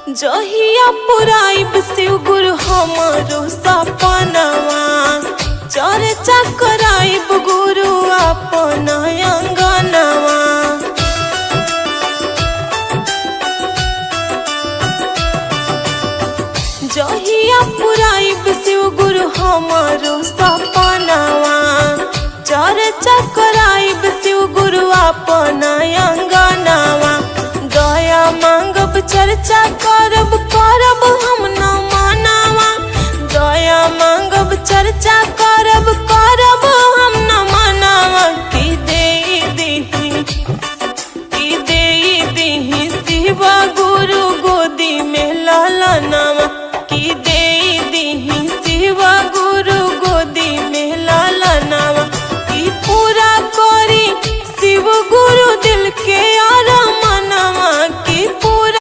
जहिया पुराइब शिव गुरु हमारो सपनवा, चर्चा कराइब गुरु अपन अंगनवा। जहिया पुराइब शिव गुरु हमारो सपनवा, चर्चा कराइब शिव गुरु अपन अंगनवा। दया मांगब चर्चा करब करब